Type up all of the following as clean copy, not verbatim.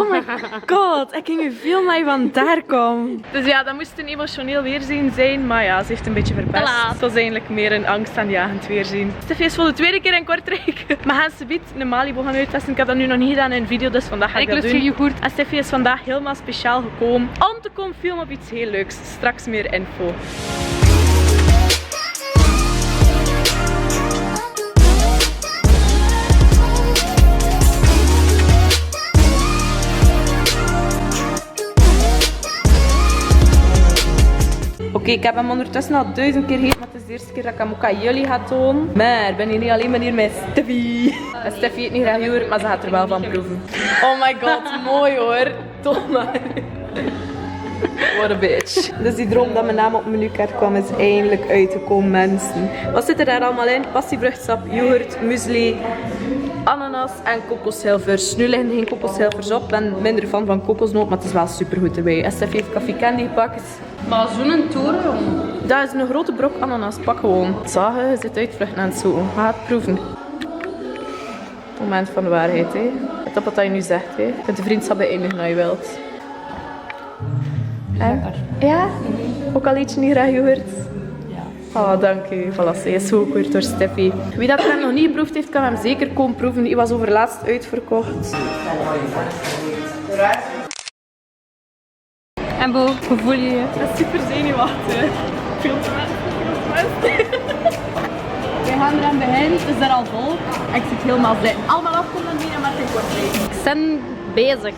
Oh my god, ik ging u filmen dat je van daar komt. Dus ja, dat moest een emotioneel weerzien zijn, maar ja, ze heeft een beetje verpest. Het was eigenlijk meer een angstaanjagend weerzien. Steffi is voor de tweede keer in Kortrijk. We gaan subiet een Malibu gaan uittesten. Ik heb dat nu nog niet gedaan in een video, dus vandaag ga ik dat doen. Yoghurt. En Steffi is vandaag helemaal speciaal gekomen om te komen filmen op iets heel leuks. Straks meer info. Oké, ik heb hem ondertussen al 1000 keer gegeten, maar het is de eerste keer dat ik hem ook aan jullie ga tonen. Maar ik ben hier niet alleen maar hier met Steffi. En Steffi eet niet graag yoghurt, maar ze gaat er wel van proeven. Oh my god, mooi hoor. Toon maar. What a bitch. Dus die droom dat mijn naam op het menukaart kwam is eindelijk uitgekomen, mensen. Wat zit er daar allemaal in? Passievruchtsap, yoghurt, muesli, ananas en kokoshilvers. Nu liggen er geen kokoshilvers op. Ik ben minder fan van kokosnoot, maar het is wel super goed erbij. Steffi heeft koffie candy gepakt. Maar zo'n toren, jongen. Dat is een grote brok ananas. Pak gewoon. Zagen, je zit uitvluchten aan het zoeken. Ga het proeven. Moment van de waarheid, hè. Het op wat je nu zegt, hè. Je kunt de vriendschap beëindigen als je wilt. En? Ja? Ook al eet je niet graag yoghurt? Ja. Oh, dank u. Voilà, zij is zo goed door Steffi. Wie dat hem nog niet geproefd heeft, kan hem zeker komen proeven. Die was overlaatst uitverkocht. En Bo, hoe voel je je? Dat is super zenuwachtig. Veel te mensen. We gaan eraan beginnen, het is er al vol. Ik zit helemaal blij. Allemaal afkomen en binnen, maar het wordt leeg. Ik ben bezig.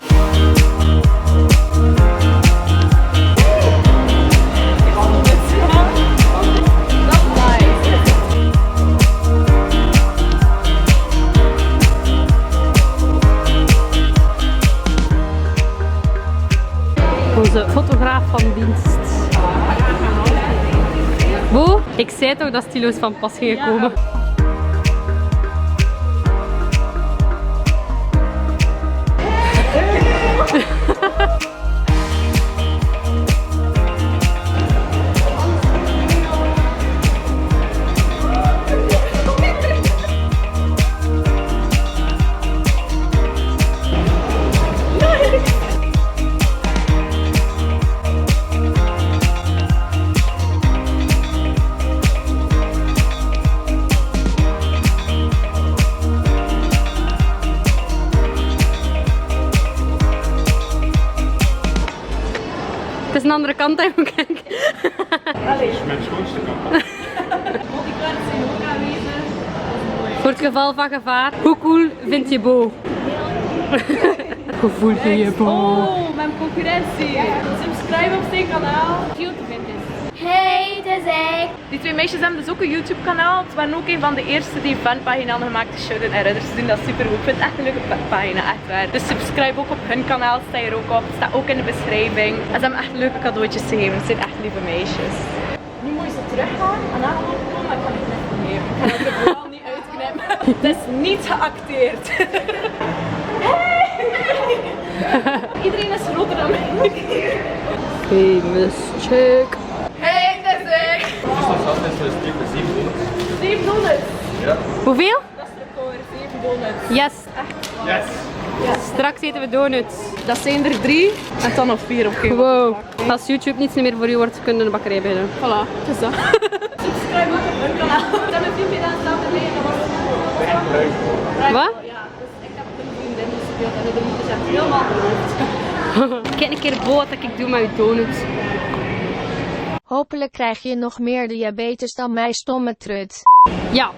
Onze fotograaf van dienst. Bo, ik zei toch dat stilo's van pas gingen komen. Het is een andere kant, hè, moet kijken. Allee. Dat is mijn schoonste kant. Bodyguards zijn ook aanwezig. Voor het geval van gevaar. Hoe cool vind je Bo? Hoe voel je je Bo? Oh, mijn concurrentie. Subscribe op zijn kanaal. Cute vindt is. Hey, het is ik. Die twee meisjes hebben dus ook een YouTube kanaal. Het waren ook een van de eerste die fanpagina hadden gemaakt. De Shouten en Rudders doen dat super goed. Ik vind het echt een leuke pagina, echt waar. Dus subscribe ook op hun kanaal, sta je er ook op. Het staat ook in de beschrijving. En ze hebben echt leuke cadeautjes gegeven. Het zijn echt lieve meisjes. Nu moet je ze teruggaan en dan komen, maar ik kan het niet geven. Ik ga het er vooral niet uitknippen. Het is niet geacteerd. Iedereen is groter dan mij. Famous chick. Hey, het is ik. Dus dat is altijd zo'n stukje 700. 7 donuts. Ja. Hoeveel? Dat is het record, 7 donuts. Yes. Yes. Straks eten we donuts. Dat zijn er 3 en dan nog 4 op een Wow. Als YouTube niets meer voor je wordt, kunnen we een bakkerij beginnen. Voilà, het is dat. Subscribe ook op hun kanaal. Ik heb een filmpje gedaan samen met mij en dat was Wat? ja, dus ik heb een vriendin gespeeld en de liedjes echt helemaal geloofd. Kijk een keer Bo wat ik doe met je donuts. Hopelijk krijg je nog meer diabetes dan mij, stomme trut. Ja.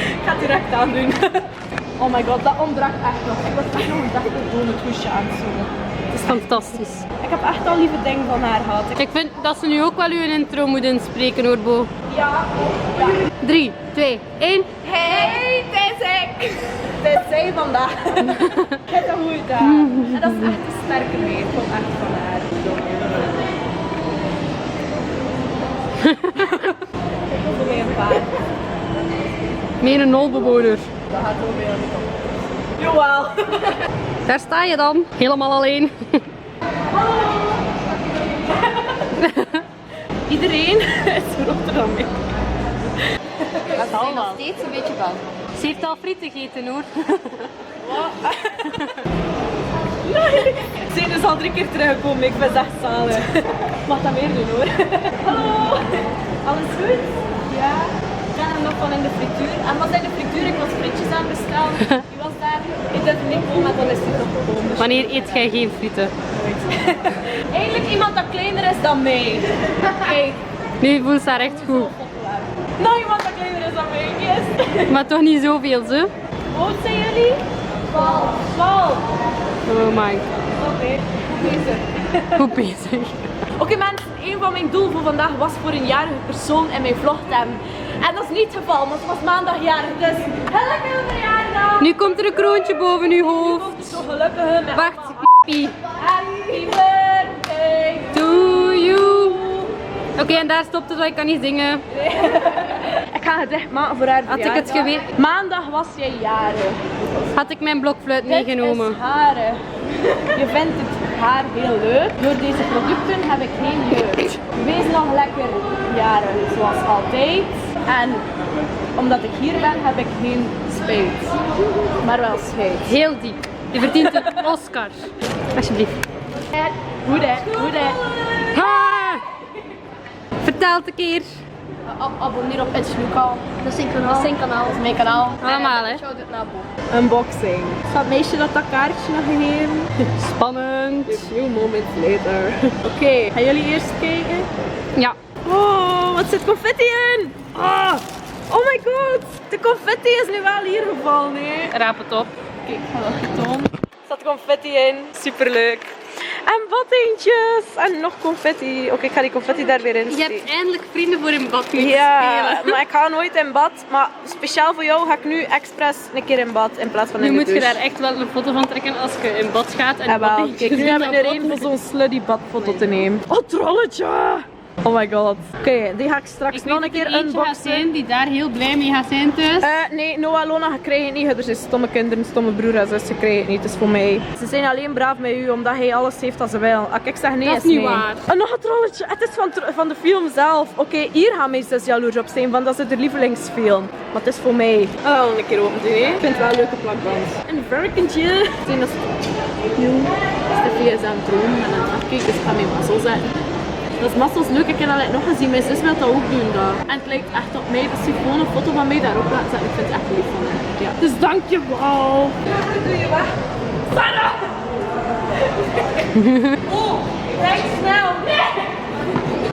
Ik ga het direct aandoen. Oh my god, dat ontbrak echt nog. Ik was echt nog een dag een donuthoesje aan het zoeken. Het is fantastisch. Ik heb echt al lieve dingen van haar gehad. Ik vind dat ze nu ook wel uw intro moeten spreken hoor Bo. Ja. 3, 2, 1. Hey, het is ik. Het is zij vandaag. Ik heb dat goed gedaan. En dat is echt een sterke mee. Het komt echt van haar. Ik wil voor mij een paar. Meer een nulbewoner. Dat gaat wel weer niet op. Jawel. Daar sta je dan, helemaal alleen. Iedereen is groter dan mij. Ik ben nog steeds een beetje bang. Ze heeft al frieten gegeten hoor. Ze is al 3 keer teruggekomen, ik ben echt zalig. Ik mag dat meer doen hoor. Hallo, alles goed? Ja. Ik ga hem nog van in de frituur. En wat in de frituur? Ik was frietjes aan het bestellen. Die was daar. Ik durf niet komen, maar dan is hij nog gekomen. Dus Wanneer eet jij geen frieten? eigenlijk iemand dat kleiner is dan mij. Kijk, Nu voelt ze haar echt goed. nog iemand dat kleiner is dan mij. Yes. Maar toch niet zoveel, zo. Hoe oud zijn jullie? 12. Oh my. Oké, goed bezig. Goed bezig. Oké mensen, een van mijn doelen voor vandaag was voor een jarige persoon in mijn vlog te hebben. En dat is niet het geval, want het was maandag jarig, dus gelukkige verjaardag! Nu komt er een kroontje boven uw hoofd. Zo gelukkige met Wacht, piepie. Happy birthday To you. Oké, en daar stopt het, want ik kan niet zingen. Ik ga een gedicht maken voor haar Had ik verjaardag. het geweten, Maandag was jij jarig. had ik mijn blokfluit Dit meegenomen. is haren. Je vindt het haar heel leuk. Door deze producten heb ik geen jeugd. Wees nog lekker jarig, zoals altijd. En omdat ik hier ben, heb ik geen spijt. Maar wel scheid. Heel diep. Je verdient een Oscar. Alsjeblieft. Goed hè, goed hè. Ha! Vertel het een keer. Abonneer op Edge Lucal. Dat is zijn kanaal. Dat is zijn kanaal. Dat is mijn kanaal. Allemaal hè. Unboxing. Is dat meisje dat kaartje nog gegeven? Spannend. A few moments later. Oké, gaan jullie eerst kijken? Ja. Oh, wat zit confetti in? Oh my god, de confetti is nu wel hier gevallen, hè? Raap het op. Kijk, ik ga dat getoond. Er zat confetti in, superleuk. En badentjes en nog confetti. Oké, ik ga die confetti daar weer in Je steken. hebt eindelijk vrienden voor in bad moeten Ja, spelen. maar ik ga nooit in bad. Maar speciaal voor jou ga ik nu expres een keer in bad in plaats van Nu in de moet je douche. daar echt wel een foto van trekken als je in bad gaat. En Ja, wel. badentjes Kijk, nu in heb ik dat er één bad. voor zo'n slutty badfoto te nemen. Oh, trolletje! Oh my god. Oké, die ga ik straks Ik nog weet een dat er keer eentje gaat unboxen. zijn die daar heel blij mee gaat zijn thuis. Nee, Noah Lona, je krijgt het niet. Er zijn stomme kinderen, stomme broer en zus, je krijgt het niet. Het is voor mij. Ze zijn alleen braaf met u, omdat hij alles heeft wat ze wil. Als ik zeg nee, Dat is niet nee. waar. En nog een trolletje. Het is van de film zelf. Oké, hier gaan mijn zus jaloers op zijn, want dat is de lievelingsfilm. Maar het is voor mij. Oh, een keer open doen, hè. Ik vind het wel een leuke plakband. Een varkentje. Zijn dat Steffi is aan het dromen en aan het afkijken, dus ik ga mijn mazzel zetten. Dat is massels leuk, ik heb dat nog gezien, mijn zus wil dat ook doen. Dat. En het lijkt echt op mij, dus ik gewoon een foto van mij daarop laten zetten. Ik vind het echt lief van hem. Ja. Dus dankjewel. Doe je weg. Sarah! Oh, kijk snel.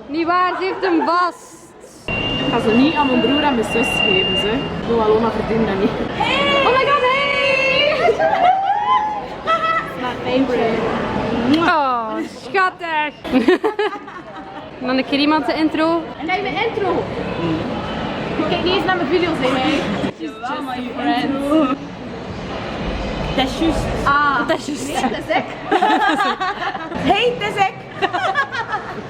Niet waar, ze heeft hem vast. Ik ga ze niet aan mijn broer en mijn zus geven, ze. Noah Lona verdient dat niet. Hey! Oh my god, hey! My favorite. Oh, schattig. Dan een keer iemand de intro. En kijk mijn intro. Kijk niet eens naar mijn video's, hè, mij. Jawel, my friend. Dat is juist. Ah, Dat is juist. nee, dat is ik. Hey, dat is ik.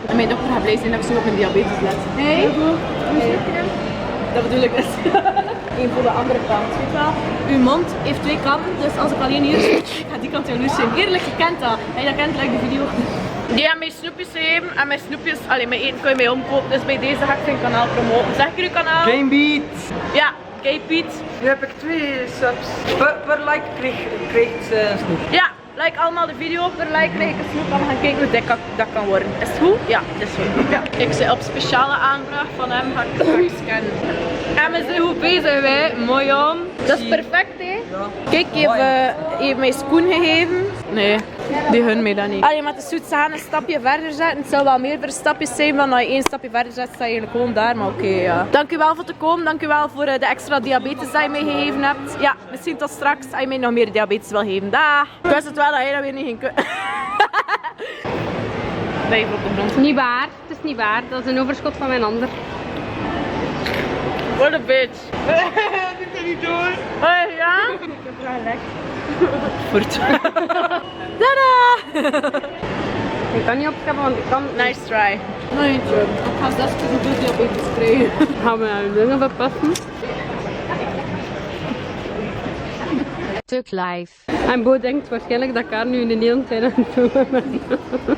En mijn dochter gaat blij zijn dat ik zo op mijn diabetes let. Hey. Dat bedoel ik dus. Eén voor de andere kant. Weet je wel? Uw mond heeft 2 kanten, dus als ik alleen hier zit, ik ga die kant jaloers zijn. Eerlijk, je kent dat. Heb je dat kent, like de video. Die aan mijn snoepjes geven en mijn snoepjes, alleen mijn eten kun je mee omkopen. Dus bij deze ga ik zijn kanaal promoten. Zeg ik uw kanaal? Game Beat. Ja, Gay Piet. Nu heb ik 2 subs. Per like krijgt snoep. Ja, like allemaal de video. Per like krijg ik een snoep. Dan gaan we kijken hoe dik dat kan worden. Is het goed? Ja, het is goed. Ja. Ik zit op speciale aanvraag van hem. Ga ik straks scannen. En we zijn goed bezig, wij. Mooi om. Dat is perfect, hè? Kijk, je heeft mij schoen gegeven. Nee, die hun mij dat niet. Allee, maar het is goed, ze gaan een stapje verder zetten. Het zal wel meerdere stapjes zijn, want als je 1 stapje verder zet, sta je eigenlijk gewoon daar. Maar oké, ja. Dank u wel voor te komen. Dank u wel voor de extra diabetes dat je mij gegeven hebt. Ja, misschien tot straks als je mij nog meer diabetes wil geven. Dag! Ik wist het wel dat jij dat weer niet ging kunnen. Ben je op de grond? Niet waar, het is niet waar. Dat is een overschot van mijn ander. What a bitch. Dit kan niet door. Hoi, ja? Ik heb graag lek. Voort. Tada! Ik kan niet opscheppen, want ik kan... Nice try. Nee, ik ga 6 keer de diabetes krijgen. Gaan we naar de dingen verpassen. Tuk live. En Bo denkt waarschijnlijk dat ik haar nu in de Nederland zijn aan het doen ben.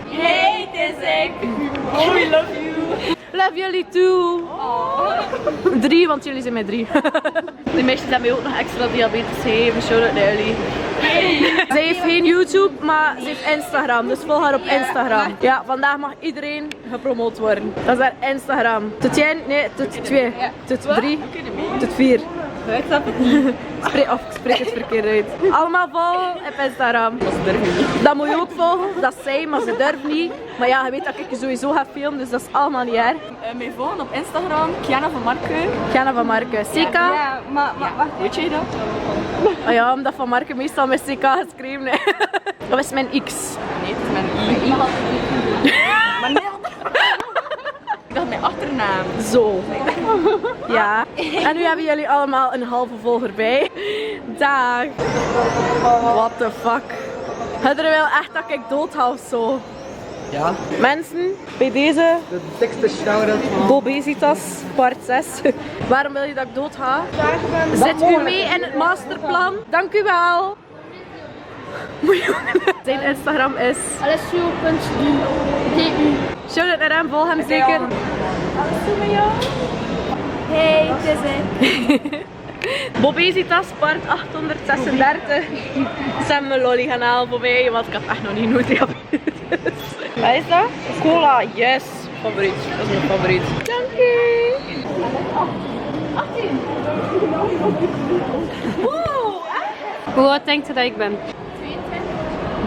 Hey, het is ik. Oh, we love you. Love jullie too. 3, want jullie zijn met 3. Die meisjes hebben mij ook nog extra diabetes gegeven. Shout-out naar jullie. Ze heeft geen YouTube, maar ze heeft Instagram. Dus volg haar op Instagram. Ja, vandaag mag iedereen gepromoot worden. Dat is haar Instagram. Tot 1, nee, tot 2, tot 3, tot 4. Ik spreek het verkeerd uit. Allemaal volgen op Instagram. Dat moet je ook volgen. Dat is zij, maar ze durft niet. Maar ja, je weet dat ik je sowieso ga filmen, dus dat is allemaal niet erg. Mij volgen op Instagram, Kiana van Marken. Kiana van Marken. Sika? Ja, maar wacht, weet je dat? Oh ja, omdat Van Marken meestal met CK geschreven is. Dat is mijn X. Nee, het is mijn I. Maar nee. Ik had mijn achternaam. Zo. Ja. En nu hebben jullie allemaal een halve volger bij. Dag. What the fuck. Had er wel echt dat ik dood ga of zo? Ja. Mensen, bij deze De dikste shout-out van... Bobesitas, part 6. Waarom wil je dat ik dood ga? Zit u mee in het masterplan? Dank u wel. Zijn Instagram is Alessio.du. shout-out naar hem, volg hem zeker. Hey, het is het. Bobesitas, part 836. Ze hebben mijn lolly gaan halen voor mij, want ik had echt nog niet nooit diabetes. Wat is dat? Cola, yes. Favoriet, dat is mijn favoriet. Dank u. Hoe oud denkt je dat ik ben? 22.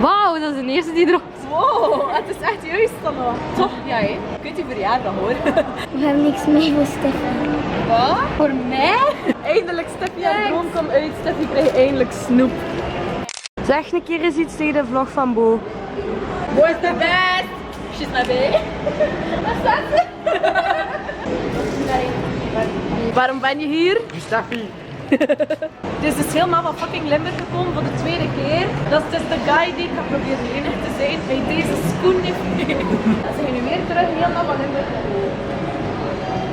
Wauw, dat is de eerste die erop. Wow, het is echt juist dan nog. Toch? Ja, hè? Ik weet je verjaardag hoor. We hebben niks mee voor Stefan. Wat? Voor mij? Eindelijk, Steffi, haar droom komt uit. Steffi krijgt eindelijk snoep. Zeg een keer eens iets tegen de vlog van Bo. Bo is de best! She's my baby. Wat staat ze? Waarom ben je hier? Steffi. Het is dus helemaal van fucking Limburg gekomen voor de tweede keer. Dat is dus de guy die ik ga proberen enig te zijn bij deze schoen. Dan zijn we nu weer terug helemaal van Limburg gekomen.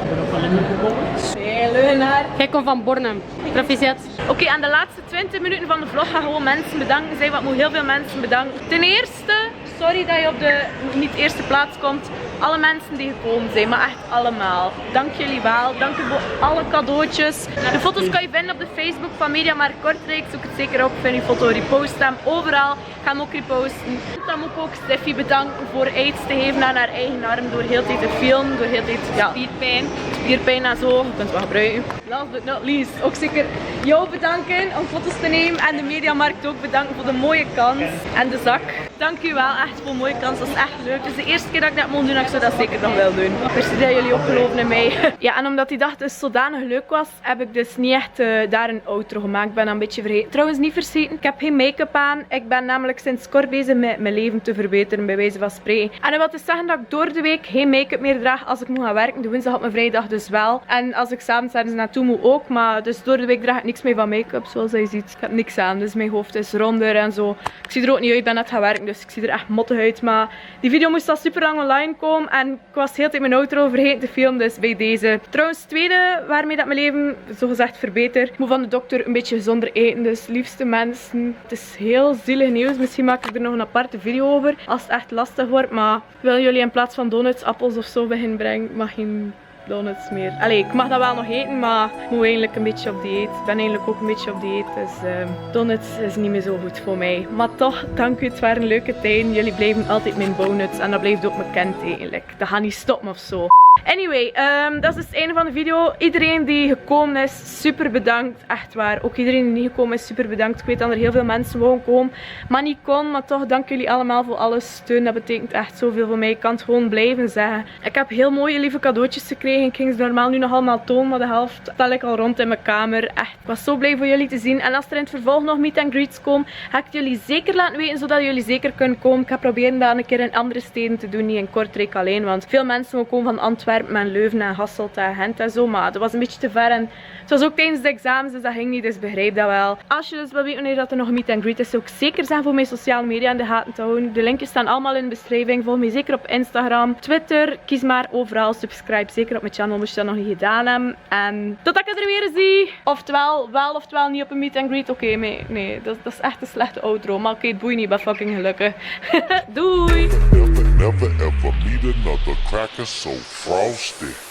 Ben je van Limburg gekomen? Nee, leugenaar. Jij komt van Bornem. Proficiat. Oké, aan de laatste 20 minuten van de vlog gaan gewoon mensen bedanken. Zij wat moet heel veel mensen bedanken. Ten eerste, sorry dat je op de niet eerste plaats komt. Alle mensen die gekomen zijn, maar echt allemaal. Dank jullie wel. Dank u voor alle cadeautjes. De foto's kan je vinden op de Facebook van Mediamarkt Kortrijk. Zoek het zeker op. Vind je foto, repost hem overal. Ga hem ook reposten. Dan moet ik ook Steffi bedanken voor aids te geven aan haar eigen arm. Door heel de tijd te filmen, door heel de tijd spierpijn en zo. Je kunt het wel gebruiken. Last but not least, ook zeker jou bedanken om foto's te nemen. En de Mediamarkt ook bedanken voor de mooie kans. En de zak. Dank u wel echt voor een mooie kans. Dat is echt leuk. Het is de eerste keer dat ik dat moet doen. Ik zou dat zeker nog wel doen. Merci dat jullie ook geloven in mij. Ja, en omdat die dag dus zodanig leuk was, heb ik dus niet echt daar een outro gemaakt. Ik ben dat een beetje vergeten. Trouwens, niet vergeten, ik heb geen make-up aan. Ik ben namelijk sinds kort bezig met mijn leven te verbeteren, bij wijze van spreken. En dat wil dus zeggen dat ik door de week geen make-up meer draag als ik moet gaan werken. De woensdag op mijn vrijdag dus wel. En als ik s'avonds ergens naartoe moet ook. Maar dus door de week draag ik niks meer van make-up, zoals je ziet. Ik heb niks aan, dus mijn hoofd is ronder en zo. Ik zie er ook niet uit, ik ben net gaan werken, dus ik zie er echt mottig uit. Maar die video moest al super lang online komen. En ik was de hele tijd mijn outro vergeten te filmen, dus bij deze. Trouwens, het tweede waarmee dat mijn leven zogezegd verbetert. Ik moet van de dokter een beetje gezonder eten, dus liefste mensen. Het is heel zielig nieuws, misschien maak ik er nog een aparte video over. Als het echt lastig wordt, maar ik wil jullie in plaats van donuts, appels of zo beginnen brengen. Ik mag geen donuts meer. Allee, ik mag dat wel nog eten, maar ik moet eigenlijk een beetje op dieet. Ik ben eigenlijk ook een beetje op dieet, dus donuts is niet meer zo goed voor mij. Maar toch, dank u, het waren leuke tijden. Jullie blijven altijd mijn bonuts en dat blijft ook mijn kent eigenlijk. Dat gaat niet stoppen of zo. Anyway, dat is dus het einde van de video. Iedereen die gekomen is, super bedankt. Echt waar. Ook iedereen die niet gekomen is, super bedankt. Ik weet dat er heel veel mensen wouden komen, maar niet kon. Maar toch, dank jullie allemaal voor alle steun. Dat betekent echt zoveel voor mij. Ik kan het gewoon blijven zeggen. Ik heb heel mooie lieve cadeautjes gekregen. Ik ging ze normaal nu nog allemaal tonen, maar de helft stel ik al rond in mijn kamer. Echt, ik was zo blij voor jullie te zien. En als er in het vervolg nog meet and greets komen, ga ik het jullie zeker laten weten, zodat jullie zeker kunnen komen. Ik ga proberen dat een keer in andere steden te doen, niet in Kortrijk alleen. Want veel mensen willen komen van Antwerpen en Leuven en Hasselt en Gent en zo, maar dat was een beetje te ver en het was ook tijdens de examens, dus dat ging niet, dus begrijp dat wel. Als je dus wil weten wanneer dat er nog een meet and greet is, zou ik zeker zijn voor mijn sociale media in de gaten te houden. De linkjes staan allemaal in de beschrijving. Volg me zeker op Instagram, Twitter, kies maar overal. Subscribe zeker op mijn channel, moest je dat nog niet gedaan hebben. En totdat ik er weer zie, oftewel wel oftewel niet op een meet and greet. Oké, nee, dat is echt een slechte outro, maar oké, het boeit niet, ik ben fucking gelukkig. Doei! Never ever meet another cracker so frosty.